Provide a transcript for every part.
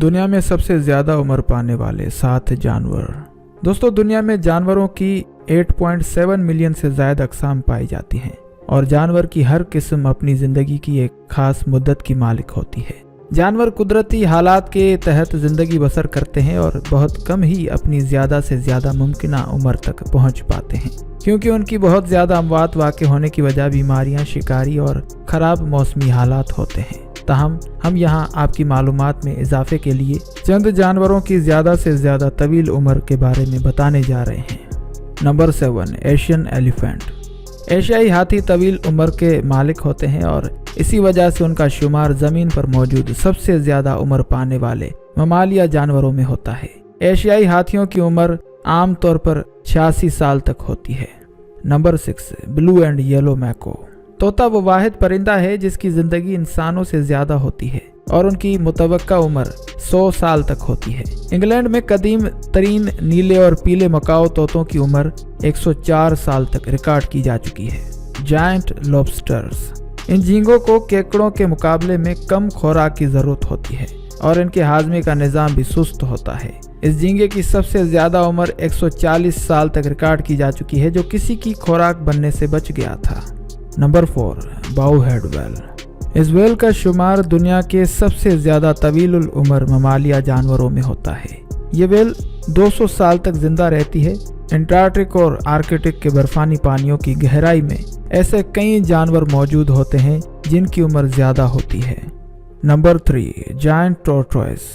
दुनिया में सबसे ज्यादा उम्र पाने वाले 7 जानवर। दोस्तों, दुनिया में जानवरों की 8.7 मिलियन से ज्यादा अक़साम पाई जाती हैं और जानवर की हर किस्म अपनी जिंदगी की एक खास मुद्दत की मालिक होती है। जानवर कुदरती हालात के तहत जिंदगी बसर करते हैं और बहुत कम ही अपनी ज्यादा से ज्यादा मुमकिन उम्र तक पहुंच पाते हैं, क्योंकि उनकी बहुत ज्यादा अमवात वाक़ होने की वजह बीमारियां, शिकारी और खराब मौसमी हालात होते हैं। ताहम हम यहाँ आपकी मालूमात में इजाफे के लिए चंद जानवरों की ज्यादा से ज्यादा तवील उम्र के बारे में बताने जा रहे हैं। Number 7, Asian elephant. एशियाई हाथी तवील उम्र के मालिक होते हैं और इसी वजह से उनका शुमार जमीन पर मौजूद सबसे ज्यादा उम्र पाने वाले ममालिया जानवरों में होता है। एशियाई हाथियों की उम्र आम तौर पर 86 साल तक होती है। Number 6, blue and yellow macaw. तोता वो वाहिद परिंदा है जिसकी जिंदगी इंसानों से ज्यादा होती है और उनकी मुतवक्का उम्र 100 साल तक होती है। इंग्लैंड में कदीम तरीन नीले और पीले मकाओ तोतों की उम्र 104 साल तक रिकॉर्ड की जा चुकी है। Giant lobsters. इन झींगों को केकड़ों के मुकाबले में कम खुराक की जरूरत होती है और इनके हाजमे का निज़ाम भी सुस्त होता है। इस झींगे की सबसे ज्यादा उम्र 140 साल तक रिकॉर्ड की जा चुकी है, जो किसी की खुराक बनने से बच गया था। Number 4, bowhead whale. इस वेल का शुमार दुनिया के सबसे ज्यादा तवील उम्र ममालिया जानवरों में होता है। ये वेल 200 साल तक जिंदा रहती है। एंटार्कटिक और आर्कटिक के बर्फानी पानियों की गहराई में ऐसे कई जानवर मौजूद होते हैं जिनकी उम्र ज्यादा होती है। Number 3, giant tortoise.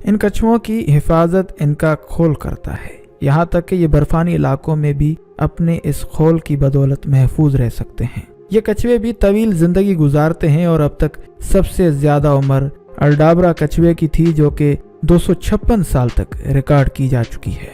इन कछुओं की हिफाजत इनका खोल करता है, यहाँ तक कि ये बर्फानी इलाकों में भी अपने इस खोल की बदौलत महफूज रह सकते हैं। ये कछुए भी तवील जिंदगी गुजारते हैं और अब तक सबसे ज्यादा उम्र अल्डाब्रा कछुए की थी, जो कि 256 साल तक रिकॉर्ड की जा चुकी है।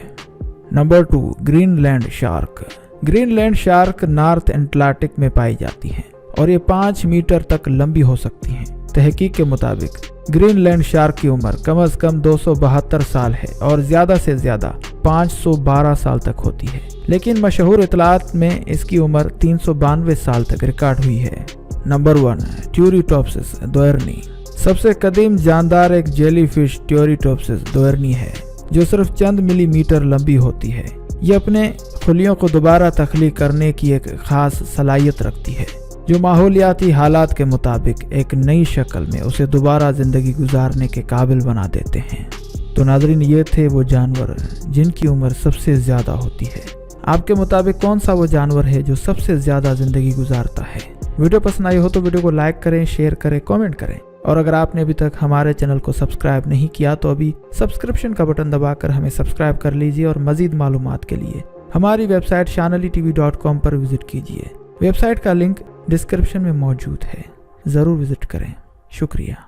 Number 2, Greenland shark. Greenland shark north Atlantic में पाई जाती हैं और ये 5 मीटर तक लंबी हो सकती हैं। तहकीक के मुताबिक ग्रीनलैंड शार्क की उम्र कम से कम 272 साल है और ज्यादा से ज्यादा 512 साल तक होती है, लेकिन मशहूर इतलात में इसकी उम्र 392 साल तक रिकॉर्ड हुई है। नंबर 1, ट्यूरिटोप्सिस दोयर्नी। सबसे कदीम जानदार एक जेलीफिश ट्यूरिटोप्सिस दोयर्नी है, जो सिर्फ चंद मिलीमीटर लंबी होती है। ये अपने खुलियों को दोबारा तख्लीक करने की एक खास सलाहियत रखती है, जो माहौलियाती हालात के मुताबिक एक नई शक्ल में उसे दोबारा जिंदगी गुजारने के काबिल बना देते हैं। तो नाज़रीन, ये थे वो जानवर जिनकी उम्र सबसे ज्यादा होती है। आपके मुताबिक कौन सा वो जानवर है जो सबसे ज्यादा जिंदगी गुजारता है? वीडियो पसंद आई हो तो वीडियो को लाइक करें, शेयर करें, कमेंट करें और अगर आपने अभी तक हमारे चैनल को सब्सक्राइब नहीं किया तो अभी सब्सक्रिप्शन का बटन दबाकर हमें सब्सक्राइब कर लीजिए और मजीद मालूमात के लिए हमारी वेबसाइट shanalitv.com पर विजिट कीजिए। वेबसाइट का लिंक डिस्क्रिप्शन में मौजूद है, जरूर विजिट करें। शुक्रिया।